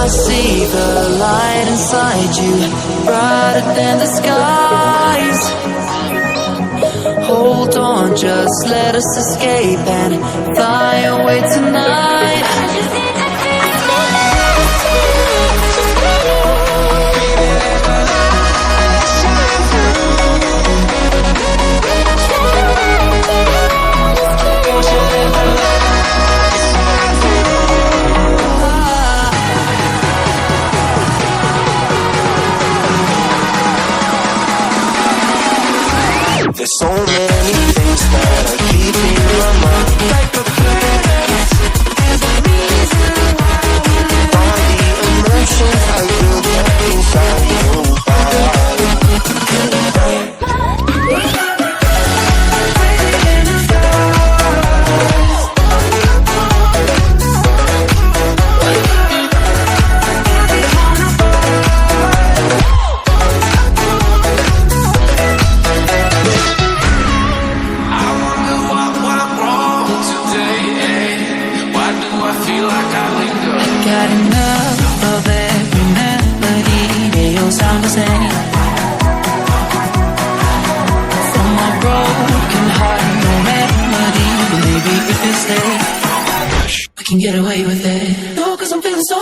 I see the light inside you, brighter than the skies. Hold on, just let us escape and fly away tonight. There's so many things that are keeping my mind like a plant. All the emotions I built up inside your body. Got enough of every melody, they all sound the same. From my broken heart, no remedy, but maybe if you stay, we can get away with it. No, 'cause I'm feeling so